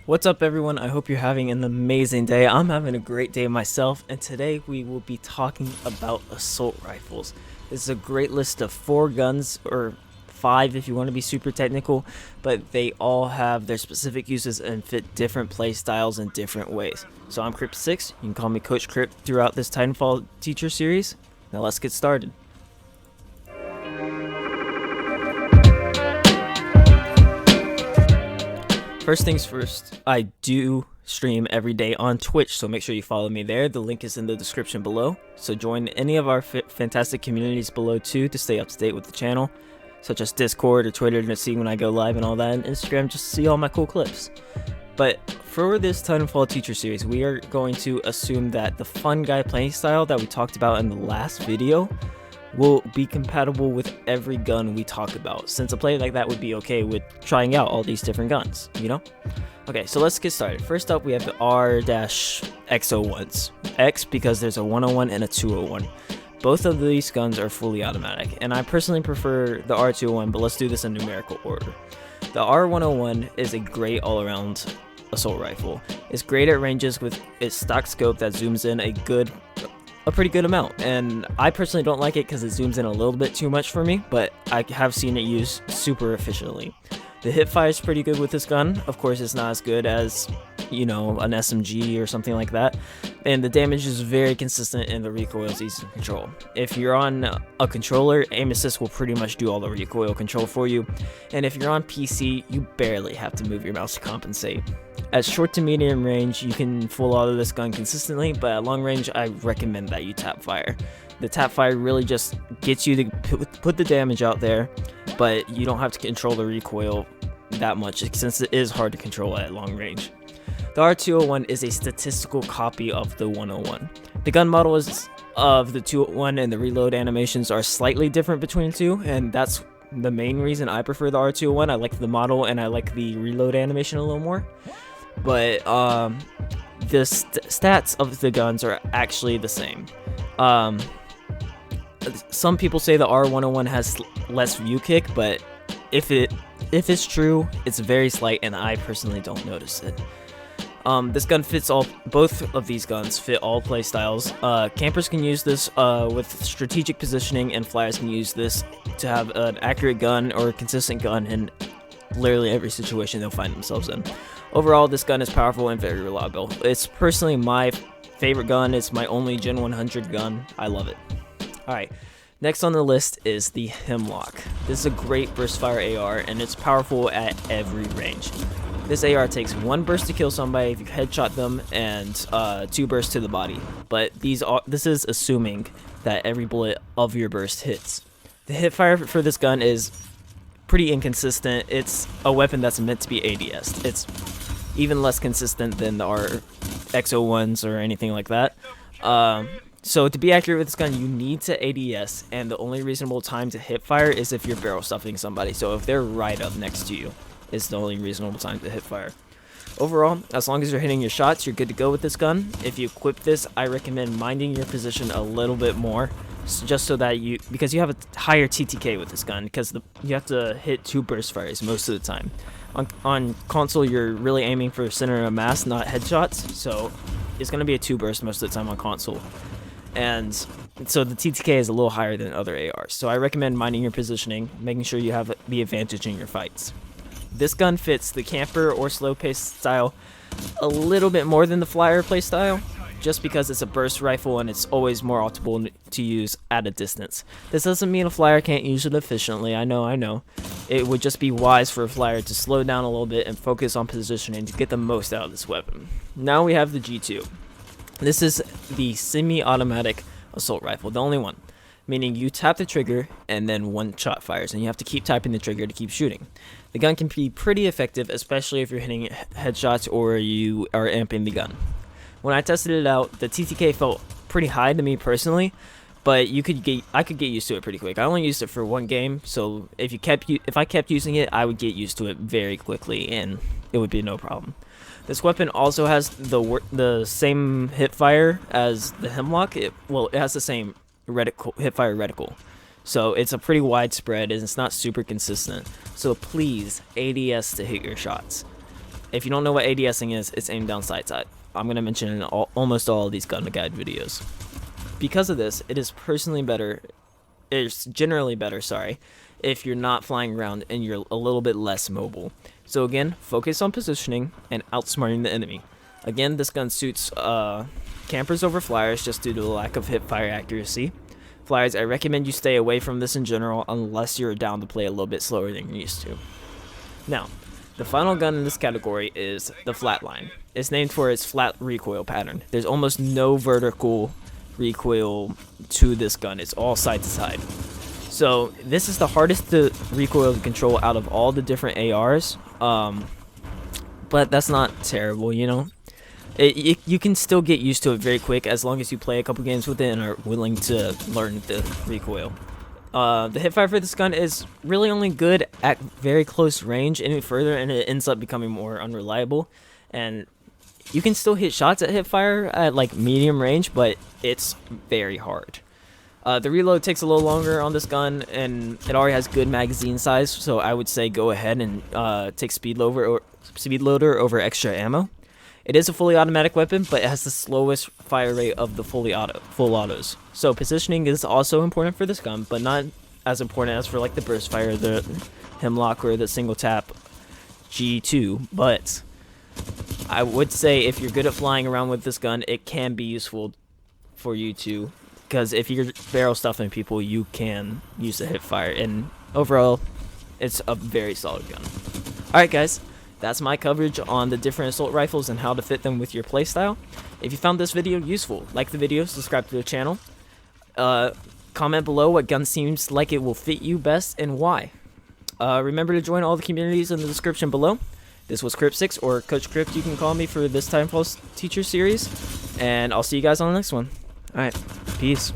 What's up everyone, I hope you're having an amazing day. I'm having a great day myself, and today we will be talking about assault rifles. This is a great list of 4 guns, or 5 if you want to be super technical, but they all have their specific uses and fit different play styles in different ways. So I'm Crypt6, you can call me Coach Crypt throughout this Titanfall teacher series. Now let's get started. First things first, I do stream every day on Twitch, so make sure you follow me there. The link is in the description below. So join any of our fantastic communities below too to stay up to date with the channel, such as Discord or Twitter to see when I go live and all that, and Instagram just to see all my cool clips. But for this Titanfall teacher series, we are going to assume that the fun guy playing style that we talked about in the last video will be compatible with every gun we talk about, since a play like that would be okay with trying out all these different guns, you know? Okay, so let's get started. First up, we have the R-X01s. X because there's a 101 and a 201. Both of these guns are fully automatic, and I personally prefer the R201, but let's do this in numerical order. The R101 is a great all-around assault rifle. It's great at ranges with its stock scope that zooms in a pretty good amount, and I personally don't like it because it zooms in a little bit too much for me, but I have seen it used super efficiently. The hip fire is pretty good with this gun. Of course, it's not as good as, you know, an SMG or something like that, and the damage is very consistent and the recoil is easy to control. If you're on a controller, aim assist will pretty much do all the recoil control for you, and if you're on PC, you barely have to move your mouse to compensate. At short to medium range, you can full auto this gun consistently, but at long range, I recommend that you tap fire. The tap fire really just gets you to put the damage out there, but you don't have to control the recoil that much, since it is hard to control at long range. The R201 is a statistical copy of the 101. The gun model is of the 201 and the reload animations are slightly different between the two, and that's the main reason I prefer the R201. I like the model and I like the reload animation a little more. But the stats of the guns are actually the same. Some people say the R101 has less view kick, but if it's true, it's very slight, and I personally don't notice it. This gun fits both of these guns fit all play styles. Campers can use this with strategic positioning, and flyers can use this to have an accurate gun or a consistent gun in literally every situation they'll find themselves in. Overall, this gun is powerful and very reliable. It's personally my favorite gun. It's my only Gen 100 gun. I love it. Alright, next on the list is the Hemlock. This is a great burst fire AR, and it's powerful at every range. This AR takes 1 burst to kill somebody if you headshot them, and 2 bursts to the body. But this is assuming that every bullet of your burst hits. The hip fire for this gun is pretty inconsistent. It's a weapon that's meant to be ADS. It's even less consistent than the RX01s or anything like that. So to be accurate with this gun, you need to ADS, and the only reasonable time to hip fire is if you're barrel stuffing somebody. So if they're right up next to you, it's the only reasonable time to hip fire. Overall, as long as you're hitting your shots, you're good to go with this gun. If you equip this, I recommend minding your position a little bit more, just so that because you have a higher TTK with this gun, because you have to hit 2 burst fires most of the time. On console, you're really aiming for center of mass, not headshots, so it's going to be a 2 burst most of the time on console. And so the TTK is a little higher than other ARs, so I recommend minding your positioning, making sure you have the advantage in your fights. This gun fits the camper or slow pace style a little bit more than the flyer play style, just because it's a burst rifle and it's always more optimal to use at a distance. This doesn't mean a flyer can't use it efficiently, I know. It would just be wise for a flyer to slow down a little bit and focus on positioning to get the most out of this weapon. Now we have the G2. This is the semi-automatic assault rifle, the only one, meaning you tap the trigger and then 1 shot fires, and you have to keep tapping the trigger to keep shooting. The gun can be pretty effective, especially if you're hitting headshots or you are amping the gun. When I tested it out, the TTK felt pretty high to me personally, but I could get used to it pretty quick. I only used it for 1 game, so if I kept using it, I would get used to it very quickly, and it would be no problem. This weapon also has the same hip fire as the Hemlock. It has the same hip fire reticle. So it's a pretty widespread and it's not super consistent. So please ADS to hit your shots. If you don't know what ADSing is, it's aim down sight. I'm going to mention it in almost all of these gun guide videos. Because of this, it is generally better, if you're not flying around and you're a little bit less mobile. So again, focus on positioning and outsmarting the enemy. Again, this gun suits campers over flyers just due to the lack of hip fire accuracy. Flyers, I recommend you stay away from this in general unless you're down to play a little bit slower than you're used to. Now, the final gun in this category is the Flatline. It's named for its flat recoil pattern. There's almost no vertical recoil to this gun. It's all side to side. So this is the hardest to recoil to control out of all the different ARs. But that's not terrible, you know. You can still get used to it very quick as long as you play a couple games with it and are willing to learn the recoil. The hipfire for this gun is really only good at very close range. Any further and it ends up becoming more unreliable. And you can still hit shots at hipfire at like medium range, but it's very hard. The reload takes a little longer on this gun, and it already has good magazine size, so I would say go ahead and take speed loader over extra ammo. It is a fully automatic weapon, but it has the slowest fire rate of the full autos. So positioning is also important for this gun, but not as important as for like the burst fire, the Hemlock, or the single tap G2. But I would say if you're good at flying around with this gun, it can be useful for you too. Because if you're barrel stuffing people, you can use the hip fire. And overall, it's a very solid gun. Alright guys, that's my coverage on the different assault rifles and how to fit them with your playstyle. If you found this video useful, like the video, subscribe to the channel. Comment below what gun seems like it will fit you best and why. Remember to join all the communities in the description below. This was Crypt6, or Coach Crypt you can call me, for this Titanfall teacher series. And I'll see you guys on the next one. Alright, peace.